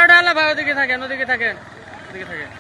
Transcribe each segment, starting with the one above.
ওটা না ভাই, ওদিকে থাকেন, ওদিকে থাকেন, ওদিকে থাকেন।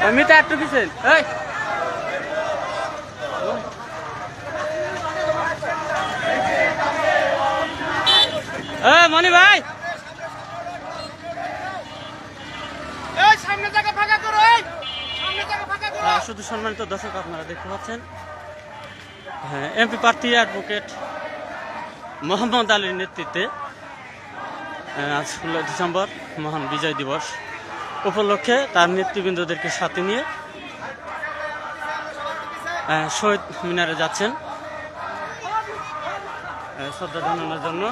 আমি তো একটু পিছেন মনি ভাই, শুধু সম্মানিত দর্শক আপনারা দেখতে পাচ্ছেন, হ্যাঁ, এমপি প্রার্থী অ্যাডভোকেট মোহাম্মদ আলীর নেতৃত্বে আজ 16 ডিসেম্বর মহান বিজয় দিবস উপলক্ষে তার নেতৃবৃন্দদেরকে সাথে নিয়ে শহীদ মিনারে যাচ্ছেন শ্রদ্ধা জানানোর জন্য।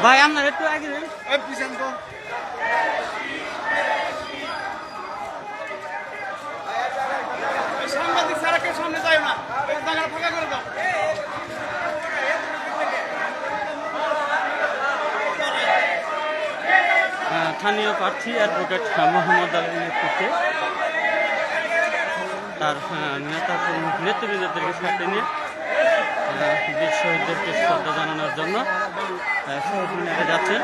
ভাই আপনার একটু আগে সামনে যায় না, ফাঁকা করে দাও। স্থানীয় প্রার্থী অ্যাডভোকেট মোহাম্মদ আলীর নেতৃত্বে তার নেতৃবৃন্দদেরকে সাথে নিয়ে বীর শহীদদেরকে শ্রদ্ধা জানানোর জন্য শহীদ মিনারে যাচ্ছেন।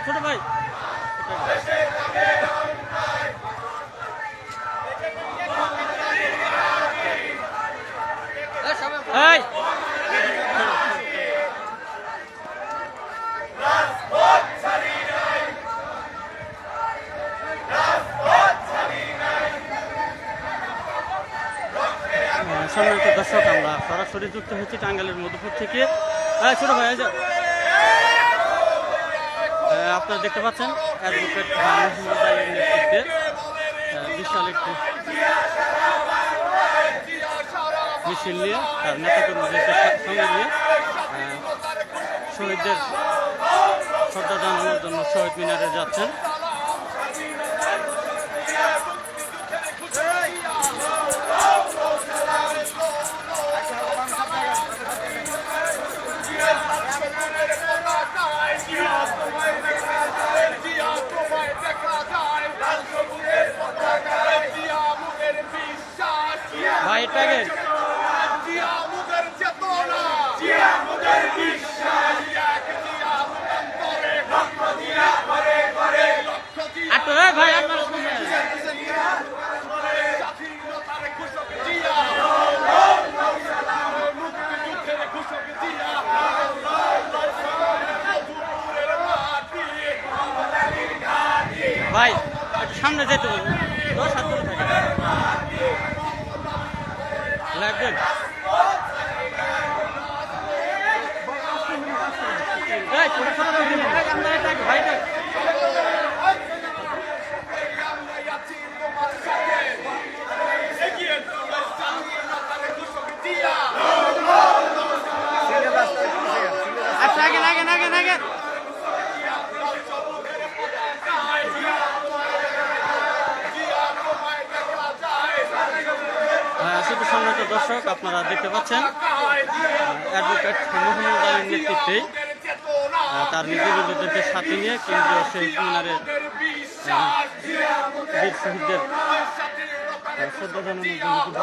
ছোট ভাই সম্মানিত দর্শক, আমরা সরাসরি যুক্ত হয়েছি টাঙ্গাইলের মধুপুর থেকে। ছোট ভাই আপনারা দেখতে পাচ্ছেন অ্যাডভোকেট মোহাম্মদ আলীর নেতৃত্বে বিশাল একটি মিছিল নিয়ে আর নেতাকর্মীদেরকে সঙ্গে নিয়ে শহীদদের শ্রদ্ধা জানানোর জন্য শহীদ মিনারে যাচ্ছেন। ভাই এটাকে ভাই আপনার ভাই একটু সামনে যেতে বলুন, 10 হাত দূরে থাকে লাগবেন। ভাইটা আচ্ছা আগে আগে আগে আগে শুধু সম্মানিত দর্শক আপনারা দেখতে পাচ্ছেন অ্যাডভোকেট মোহাম্মদ আলীর নেতৃত্বে তার নির্যাতিতদেরকে সাথে নিয়ে কেন্দ্রীয় শহীদ মিনারে বীর শহীদদের শ্রদ্ধা জানানোর জন্য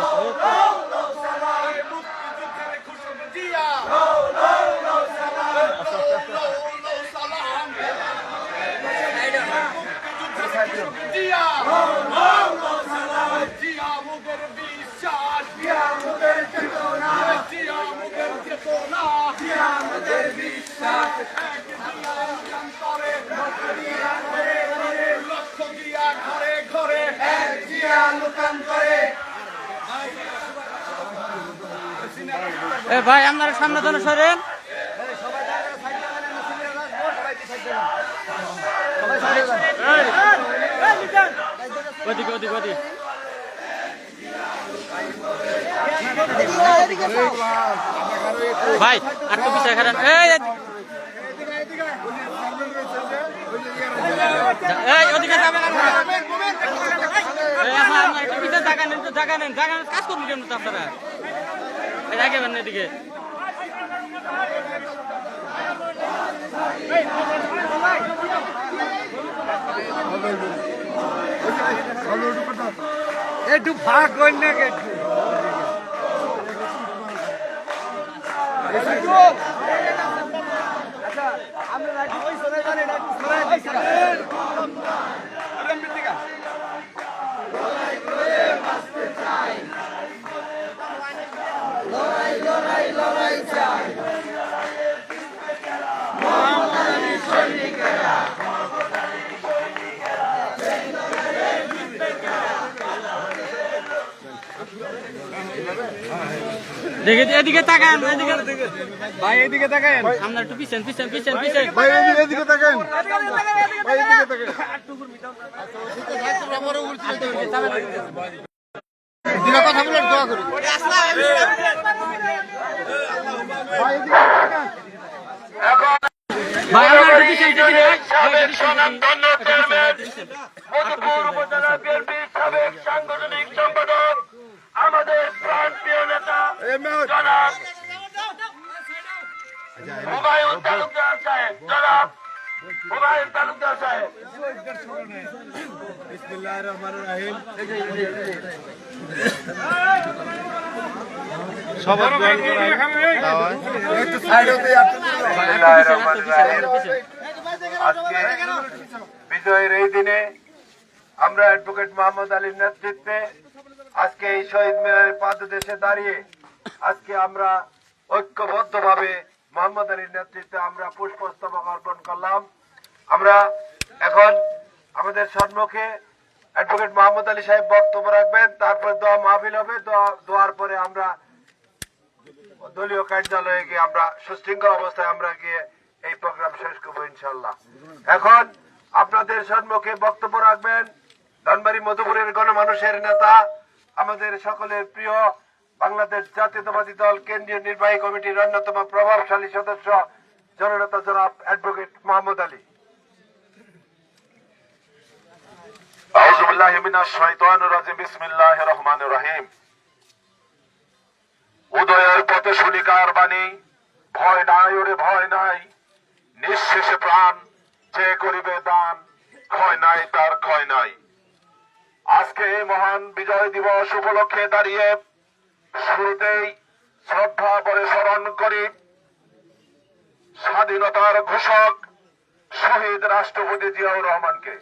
ভাই আপনারা সামনে জন্য সরেন। ওদিকে ওদিকে ওদিকে ভাই একটু পিছিয়ে খারান। ওদিকে যাবেন একটু পিছিয়ে জায়গা নেন, তো জায়গা নেন, জায়গা কাজ করবেন কেমন তো আপনারা আগে বেন এদিকে। একটু ভাগ করেন না একটু দেখে এদিকে তাকান, এদিকে ভাই এদিকে তাকান, আপনারা একটু পিছেন পিছেন পিছেন পিছেন ভাই এদিকে তাকান, ভাই এদিকে তাকান। এদিকে কথা বলার দোয়া করি। ভাই এদিকে তাকান। ভাই আপনারা একটু পিছেন পিছেন মধুপুর উপজেলা বিএনপির সাবেক সাংগঠনিক সম্পাদক আমাদের প্রাণপ্রিয় নেতা জনাব হুমায়ুন তালুকদার সাহেব, জনাব হুমায়ুন তালুকদার সাহেব। বিসমিল্লাহির রহমানির রহিম। সবার দোয়া একটু সাইড হতে বিসমিল্লাহির রহমানির রহিম। আজকে বিজয়ের এই দিনে আমরা অ্যাডভোকেট মোহাম্মদ আলীর নেতৃত্বে আজকে এই শহীদ মিনারের পাদদেশে দাঁড়িয়ে আজকে আমরা ঐক্যবদ্ধভাবে মোহাম্মদ আলীর নেতৃত্বে আমরা পুষ্পস্তবক অর্পণ করলাম। আমরা এখন আমাদের সম্মুখে অ্যাডভোকেট মোহাম্মদ আলী সাহেব বক্তব্য রাখবেন, তারপর দোয়া মাহফিল হবে। দোয়ার পরে আমরা দলীয় কার্যালয়ে গিয়ে আমরা সুশৃঙ্খল অবস্থায় আমরা গিয়ে এই প্রোগ্রাম শেষ করবো ইনশাল্লাহ। এখন আপনাদের সম্মুখে বক্তব্য রাখবেন ধনবাড়ি মধুপুরের গণমানুষের নেতা, আমাদের সকলের প্রিয় বাংলাদেশ জাতীয়তাবাদী দল কেন্দ্রীয় নির্বাহী কমিটির অন্যতম প্রভাবশালী সদস্য জননেতা জনাব অ্যাডভোকেট মোহাম্মদ আলী। আউযু বিল্লাহি মিনাশ শাইতানির রাজিম। বিসমিল্লাহির রহমানির রহিম। উদয়ের পথে শুনিকার বাণী, ভয় নাই ওরে ভয় নাই, নিঃশেষে প্রাণ যে করিবে দান, ক্ষয় নাই তার ক্ষয় নাই। আজকে এই মহান বিজয় দিবস উপলক্ষে দাঁড়িয়ে শুরুতেই শ্রদ্ধা করে স্মরণ করি স্বাধীনতার ঘোষক শহীদ রাষ্ট্রপতি জিয়াউর রহমানকে।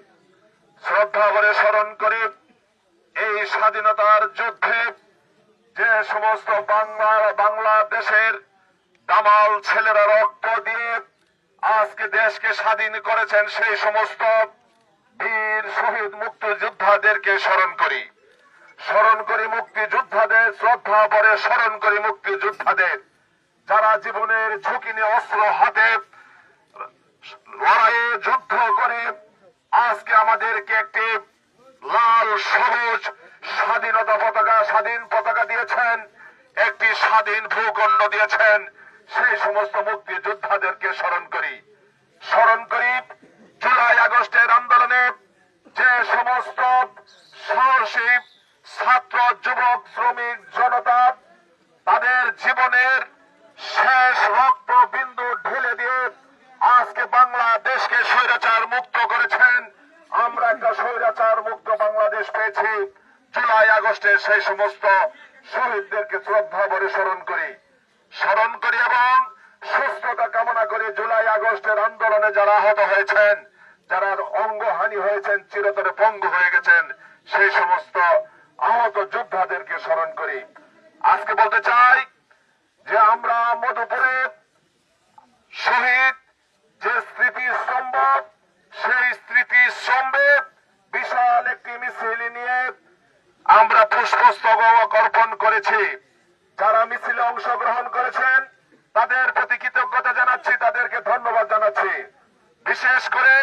শ্রদ্ধা করে স্মরণ করি এই স্বাধীনতার যুদ্ধে যে সমস্ত বাংলাদেশের দামাল ছেলেরা রক্ত দিয়ে আজকে দেশকে স্বাধীন করেছেন, সেই সমস্ত বীর শহীদ মুক্তিযোদ্ধাদেরকে স্মরণ করি। স্মরণ করি মুক্তিযোদ্ধাদের, শ্রদ্ধা করে স্মরণ করি মুক্তিযোদ্ধাদের যারা জীবনের ঝুঁকি নিয়ে অস্ত্র হাতে লড়াইয়ে যুদ্ধ করে আজকে আমাদেরকে একটি লাল সবুজ স্বাধীনতা পতাকা, স্বাধীন পতাকা দিয়েছেন, একটি স্বাধীন ভূখণ্ড দিয়েছেন। সেই সমস্ত মুক্তিযোদ্ধাদেরকে স্মরণ করি। স্মরণ করি জুলাই আগস্টের আন্দোলনে যে সমস্ত সাহসী ছাত্র, যুবক, শ্রমিক জনতা তাদের জীবনের শেষ রক্ত বিন্দু ঢেলে দিয়ে আজকে বাংলাদেশকে স্বৈরাচার মুক্ত করেছেন। আমরা একটা স্বৈরাচার মুক্ত বাংলাদেশ পেয়েছি। জুলাই আগস্টে সেই সমস্ত শহীদদেরকে শ্রদ্ধা ভরে স্মরণ করি এবং সুস্থতা কামনা করি। জুলাই আগস্টের আন্দোলনে যারা আহত হয়েছেন, যারা অঙ্গহানি হয়েছেন, চিরতরে পঙ্গু হয়ে গেছেন, সেই সমস্ত আহত যোদ্ধাদেরকে স্মরণ করি। আজকে বলতে চাই যে আমরা মধুপুরে শহীদ যে স্মৃতিস্তম্ভ, সেই স্মৃতিস্তম্ভে বিশাল একটি মিছিল নিয়ে আমরা পুষ্পস্তবক অর্পণ করেছি। যারা মিছিলে অংশগ্রহণ করেছেন তাদের প্রতি কৃতজ্ঞতা জানাচ্ছি, তাদেরকে ধন্যবাদ জানাচ্ছি। বিশেষ করে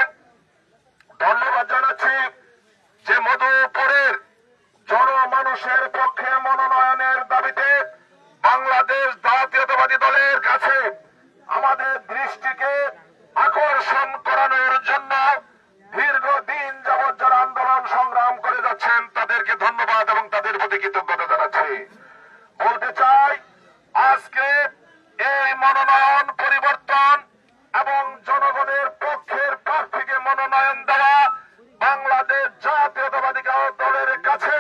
ধন্যবাদ জানাচ্ছি যে মধুপুরের জনমানুষের পক্ষে মনোনয়নের দাবিতে বাংলাদেশ জাতীয়তাবাদী দলের কাছে আমাদের দৃষ্টিকে আকর্ষণ করানোর জন্য দীর্ঘদিন যাবৎ যারা আন্দোলন সংগ্রাম করে যাচ্ছেন তাদেরকে ধন্যবাদ এবং তাদের প্রতি কৃতজ্ঞতা জানাচ্ছি। বলতে চাই আজকে এই মনোনয়ন পরিবর্তন এবং জনগণের পক্ষের প্রার্থীকে মনোনয়ন দেওয়া বাংলাদেশ জাতীয়তাবাদী দলের কাছে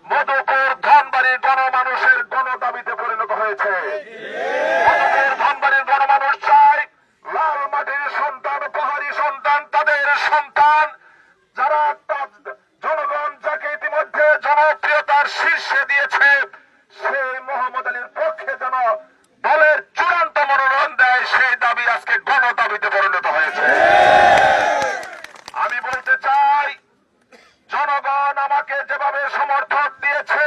মধুপুর ধনবাড়ির গণমানুষের গণদাবিতে পরিণত হয়েছে। মধুপুর ধনবাড়ির গণমানুষ চায় লাল মাটির সন্তান, পাহাড়ি সন্তান, তাদের সন্তান যারা জনগণ যাকে ইতিমধ্যে জনপ্রিয়তার শীর্ষে দিয়েছে, সেই মোহাম্মদ আলীর পক্ষে যেন দলের চূড়ান্ত মনোনয়ন দেয়, সেই দাবি আজকে গণদাবিতে পরিণত হয়েছে। আমি বলতে চাই জনগণ আমাকে যেভাবে সমর্থন দিয়েছে,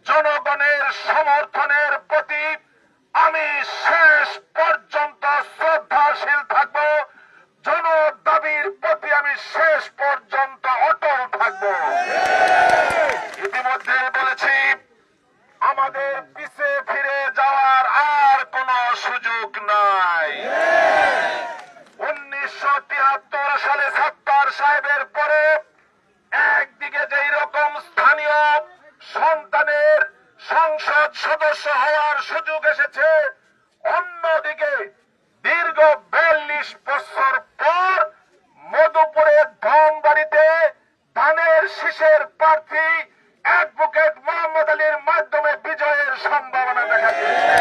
জনগণের সমর্থনের প্রতি আমি শেষ পর্যন্ত শ্রদ্ধাশীল থাকব, জনদাবির প্রতি আমি শেষ পর্যন্ত অটল থাকব। ইতিমধ্যে বলেছি আমাদের পিছে ফিরে যাওয়ার আর কোনো সুযোগ নাই। 1973 সালে সাত্তার সাহেবের পরে একদিকে যেই রকম স্থানীয় সন্তানের সংসদ সদস্য হওয়ার সুযোগ এসেছে, অন্যদিকে দীর্ঘ 42 বছর পর মধুপুরের ধনবাড়িতে ধানের শীষের প্রার্থী অ্যাডভোকেট মোহাম্মদ আলীর মাধ্যমে বিজয়ের সম্ভাবনা দেখা দিয়েছে।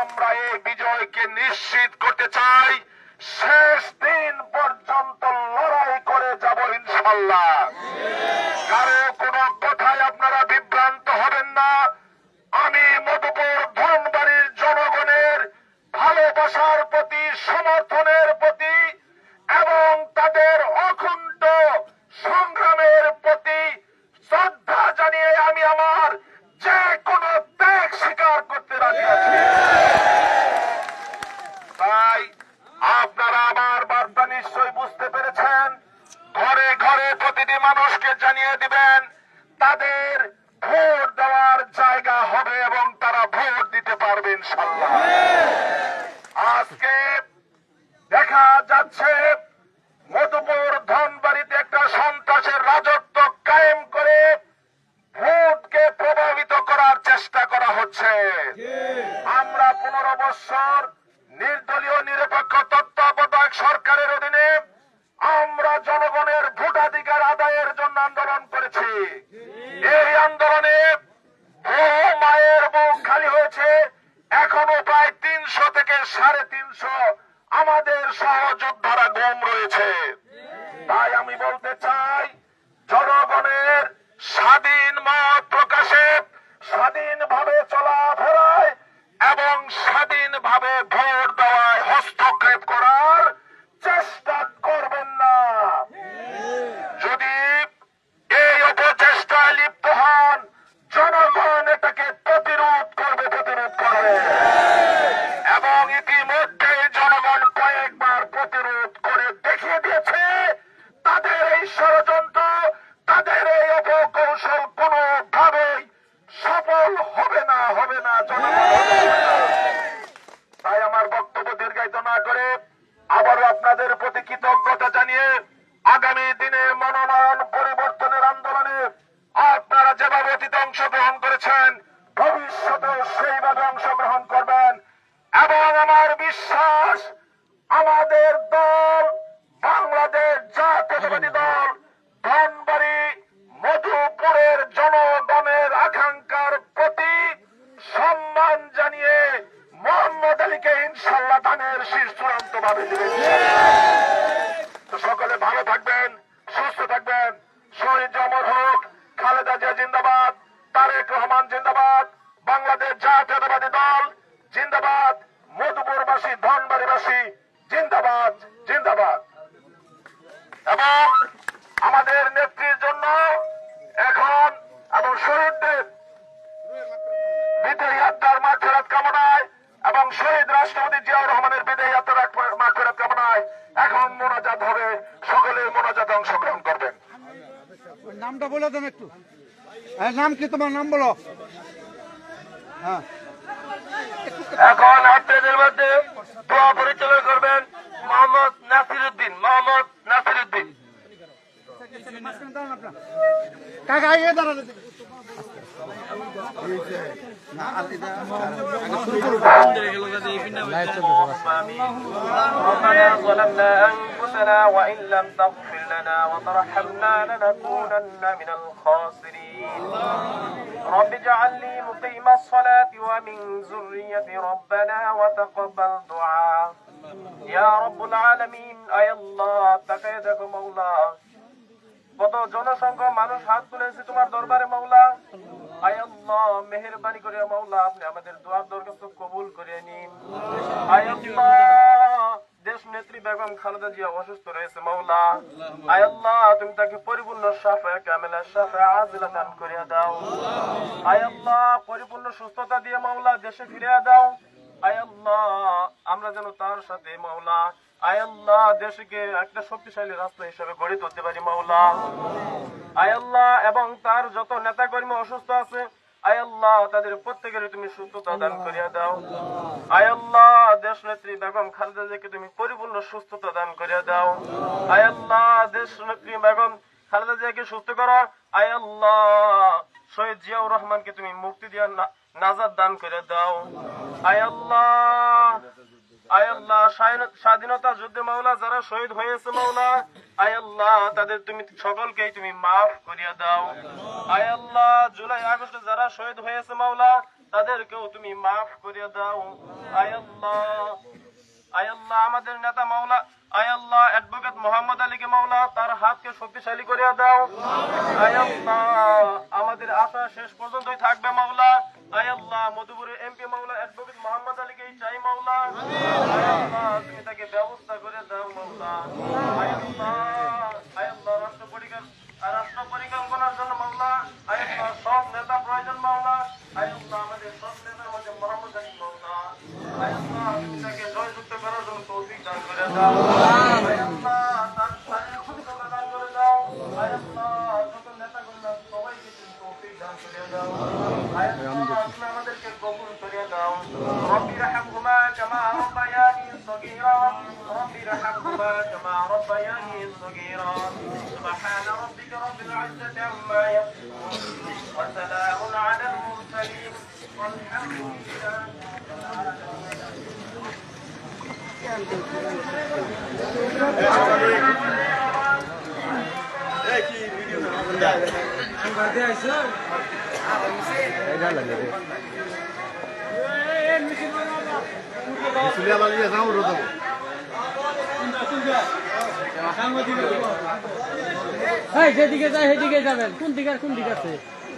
আমরা এই বিজয়কে নিশ্চিত করতে চাই, শেষ দিন পর্যন্ত লড়াই করে যাব ইনশাআল্লাহ। কারো কোনো কথায় আপনারা বিভ্রান্ত হবেন না। আমি মধুপুর ধনবাড়ির জনগণের ভালোবাসার প্রতি, সমর্থনের প্রতি এবং তাদের অকুণ্ঠ সংগ্রামের প্রতি শ্রদ্ধা জানিয়ে আমি আমার যে কোনো ত্যাগ স্বীকার করতে রাজি আছি। তাই আপনারা আমার বার্তা নিশ্চয়ই বুঝতে পেরেছেন। ঘরে ঘরে প্রতিটি দিবেন, তাদের ভোট দেওয়ার জায়গা হবে এবং তারা ভোট দিতে পারবে ইনশাআল্লাহ। আজকে দেখা যাচ্ছে মধুপুর ধনবাড়িতে একটা সন্ত্রাসের রাজত্ব কায়েম করে ভোটকে প্রভাবিত করার চেষ্টা করা হচ্ছে। আমরা 15 বছর নির্দলীয় নিরপেক্ষ তত্ত্বাবধায়ক সরকারের অধীনে আমরা জনগণের ভোটাধিকার আদায়ের জন্য আন্দোলন করেছি। এই আন্দোলনে বহু মায়ের বুক খালি হয়েছে। এখনো প্রায় 300 থেকে 350 আমাদের সহযোদ্ধারা গুম রয়েছে। তাই আমি বলতে চাই, জনগণের স্বাধীন মত প্রকাশে, স্বাধীনভাবে চলাফেরায় এবং স্বাধীনভাবে ভোট দেওয়ায় হস্তক্ষেপ করার চেষ্টা করবেন না। যদি এই অপচেষ্টায় লিপ্ত হন, জনগণ এটাকে প্রতিরোধ করবে এবং ইতিমধ্যে জনগণ কয়েকবার প্রতিরোধ করে দেখিয়ে দিয়েছে তাদের এই ষড়যন্ত্র, তাদের এই অপকৌশল কোনোভাবেই সফল হবে না জনগণ হবে না। তাই আমার বক্তব্য দীর্ঘায়িত না করে আবারও আপনাদের প্রতি কৃতজ্ঞতা জানিয়ে আগামী দিনে মনোনয়ন পরিবর্তনের আন্দোলনে আপনারা যেভাবে অতীতে অংশগ্রহণ করেছেন, ভবিষ্যতেও সেইভাবে অংশগ্রহণ করবেন এবং আমার বিশ্বাস আমাদের দল বাংলাদেশ জাতীয়তাবাদী দল ধনবাড়ি মধুপুরের জনগণের আকাঙ্ক্ষার প্রতি সম্মান জানিয়ে মোহাম্মদ আলীকে ইনশাআল্লাহ ধানের শীষ চূড়ান্ত ভাবে দেবেন। তো সকলে ভালো থাকবেন, সুস্থ থাকবেন। শহীদ অমর হোক, খালেদা জিয়া জিন্দাবাদ, তারেক রহমান জিন্দাবাদ, বাংলাদেশ জাতীয়তাবাদী দল জিন্দাবাদ, মধুপুরবাসী ধনবাড়িবাসী জিন্দাবাদ জিন্দাবাদ। এবং আমাদের নেত্রীর জন্য এখন এবং শহীদদের বিদায়ী আত্মার মাগফিরাত কামনায় এবং শহীদ রাষ্ট্রপতি জিয়াউর রহমানের বিদায়ী আত্মার মাগফিরাত কামনায় এখন মোনাজাত হবে। সকলে মোনাজাতে অংশগ্রহণ করবেন। নামটা বলে দেন একটু। নাম কি তোমার? নাম বলো। হ্যাঁ, এখন আপনাদের মধ্যে দোয়া পরিচালনা করবেন মোহাম্মদ নাসিরউদ্দিন। কাকা আগে দাঁড়ানো। ربنا ظلمنا أنفسنا وإن لم تغفر لنا وترحمنا لنكونن من الخاسرين رب اجعل لي مقيم الصلاة ومن ذريتي ربنا وتقبل دعاء يا رب العالمين أي الله تقيدك مولا কত জনসংখ্যা মানুষ হাত তুলেছে তোমার দরবারে মাওলা। আয় আল্লাহ মেহেরবানি করে মাওলা আপনি আমাদের দোয়ার দরখাস্ত কবুল করে নিন। আয় আল্লাহ দেশ নেত্রী বেগম খালেদা জিয়া অসুস্থ রয়েছে মাওলা। আয় আল্লাহ তুমি তাকে পরিপূর্ণ শাফায়ে কামিলা শাফায়ে আজিলা দান করিয়া দাও। আয় আল্লাহ পরিপূর্ণ সুস্থতা দিয়ে মাওলা দেশে ফিরিয়ে দাও। আয় আল্লাহ আমরা যেন তার সাথে মাওলা আয় আল্লাহ দেশকে একটা শক্তিশালী রাষ্ট্র হিসেবে গড়ে তুলতে পারি মাওলা। আয় আল্লাহ এবং তার যত নেতা কর্মী অসুস্থ আছে আয় আল্লাহ তাদের প্রত্যেকের তুমি সুস্থতা দান করিয়া দাও। আয় আল্লাহ দেশ নেত্রী বেগম খালেদা জিয়াকে তুমি পরিপূর্ণ সুস্থতা দান করিয়া দাও। আয় আল্লাহ দেশ নেত্রী বেগম খালেদা জিয়াকে সুস্থ করো। আয় আল্লাহ শহীদ জিয়াউর রহমানকে তুমি মুক্তি দিয়া নাজাত দান করে দাও। আয় আল্লাহ স্বাধীনতা যুদ্ধে মাওলা যারা শহীদ হয়েছে মাওলা আয় আল্লাহ তাদের তুমি সকলকেই তুমি মাফ করিয়া দাও। আয় আল্লাহ জুলাই আগস্টে যারা শহীদ হয়েছে মাওলা তাদেরকেও তুমি মাফ করিয়া দাও। আয় আল্লাহ আমাদের নেতা মাওলা আয় আল্লাহ অ্যাডভোকেট মোহাম্মদ আলীকে মাওলা তার হাতকে শক্তিশালী করিয়া দাও। আয় আল্লাহ আমাদের আশা শেষ পর্যন্তই থাকবে মাওলা। আয় আল্লাহ মধুপুরের এমপি মাওলা অ্যাডভোকেট মোহাম্মদ আলীকেই চাই মাওলা। আয় আল্লাহ তুমি তাকে ব্যবস্থা করে দাও মাওলা। আয় আল্লাহ রাষ্ট্র পরিকল্পনার জন্য মাওলা আয় আল্লাহ সব নেতা প্রয়োজন মাওলা। আয় আল্লাহ আমাদের সব নেতা আমাদের মোহাম্মদ আলী মাওলা। আয় আল্লাহ তুমি তাকে জয়যুক্ত করার জন্য তৌফিক দান করে দাও। আয় আল্লাহ তার শারীরিক সুস্থতা দান করে দাও। আয় আল্লাহ যত নেতা وسلام على المرسلين والحمد لله যেদিকে যায় সেদিকে যাবেন। কোন দিকে আর কোন দিক আছে?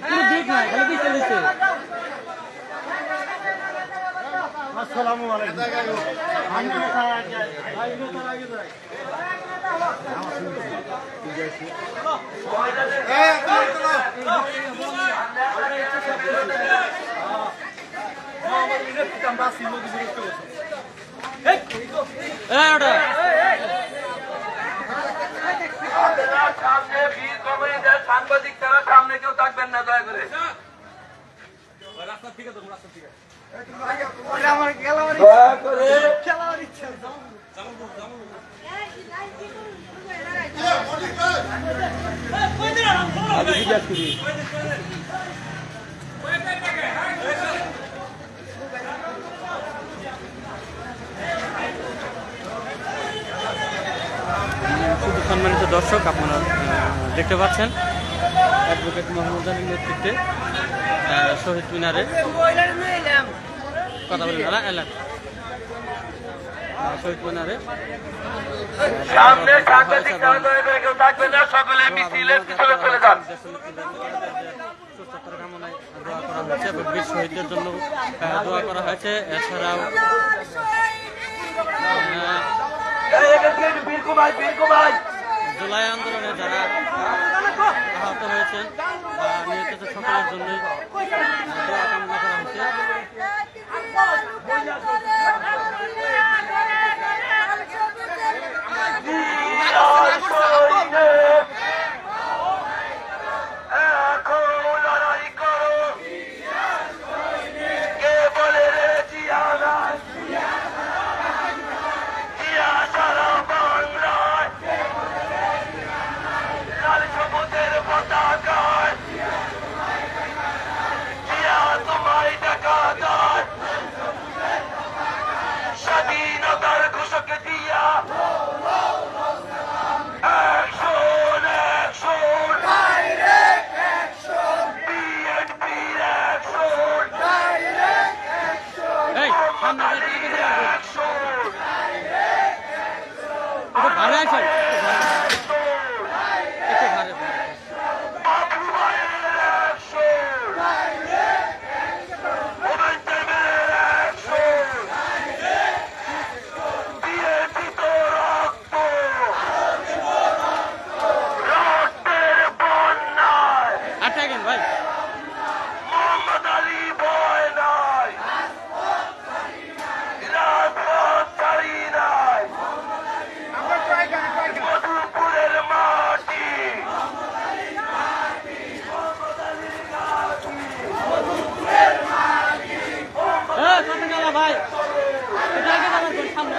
কোনো দিক নাই, খালি পিছে দিচ্ছে। আসসালামু সামনে বীর কমিটিদের সাংবাদিক তারা সামনে কেউ থাকবেন না দয়া করে। দয়া করে শুধু সম্মানিত দর্শক, আপনারা দেখতে পাচ্ছেন অ্যাডভোকেট মোহাম্মদ আলীর নেতৃত্বে শহীদ মিনারে কথা বলেন এলান শহীদ মিনারে সামনে সাংবাদিক তারা দয়া করে কেউ থাকবেন না, সকলে মিছিলের পিছনে চলে যান। সুস্থতার কামনায় দোয়া করা হয়েছে এবং বীর শহীদদের জন্য দোয়া করা হয়েছে। এছাড়াও জুলাই আন্দোলনে যারা আহত হয়েছেন বা নিহত সকলের জন্যই দোয়া কামনা করা হয়েছে। স্বাধীনতার ঘোষকে দিয়া ভালো আছে ভাই, এটা আগে যাবার পর সামনে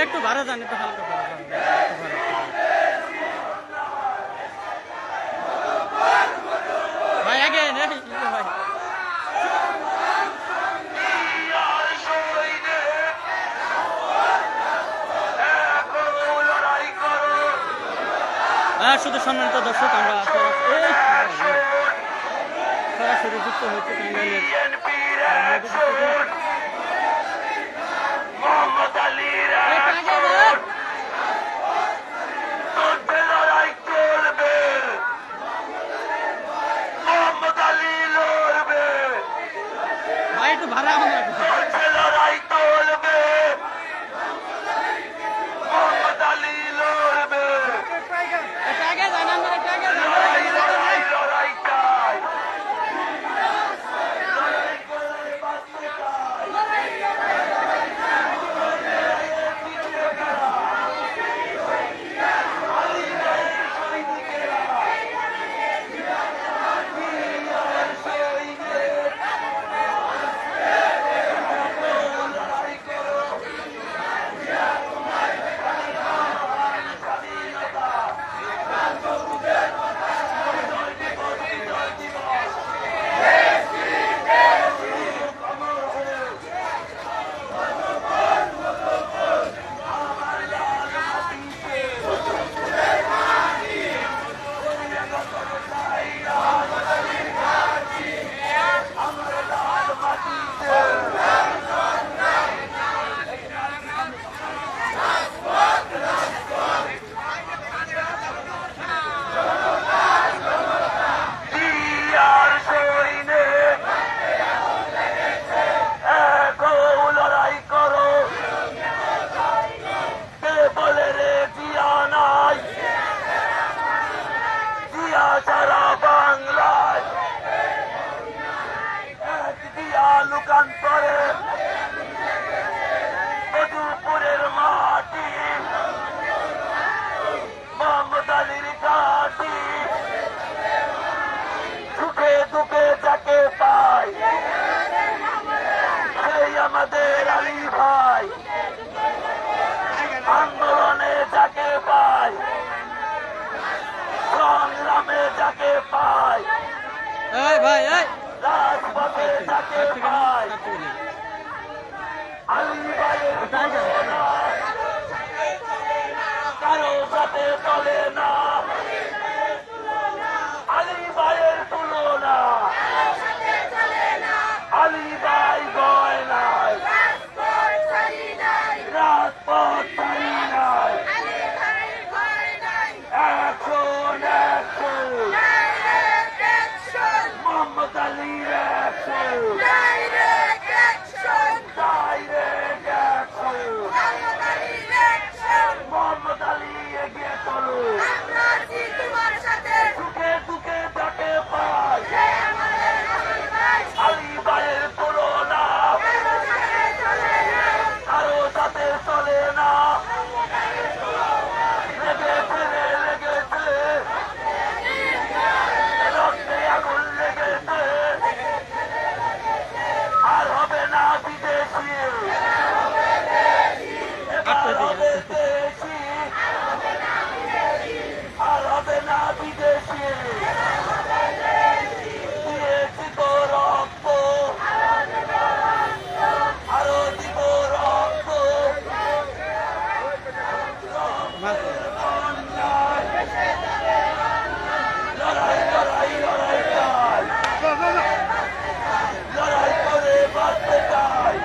একটু ভাড়া জানি তো হালকা ভাই আগে ভাই শুধু সম্মানিত দর্শক, আমরা সরাসরি যুক্ত হয়েছে টাঙ্গাইলের ভাড়া আমরা লড়াই চলবে, মোহাম্মদ আলী লড়বে, লড়াই লড়াই লড়াই চাই, লড়াই করে বাঁচতে চাই।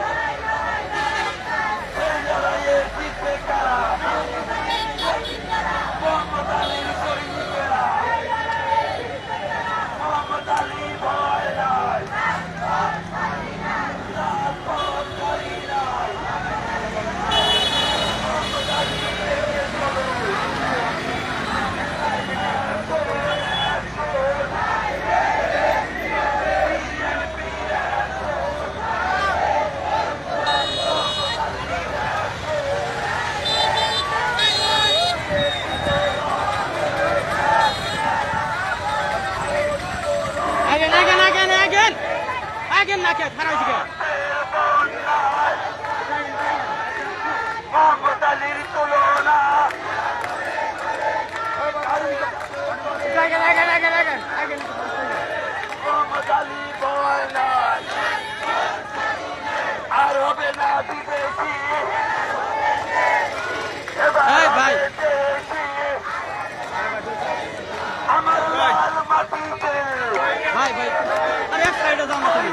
ভাই ভাই আরে এক সাইডে যাও না তুমি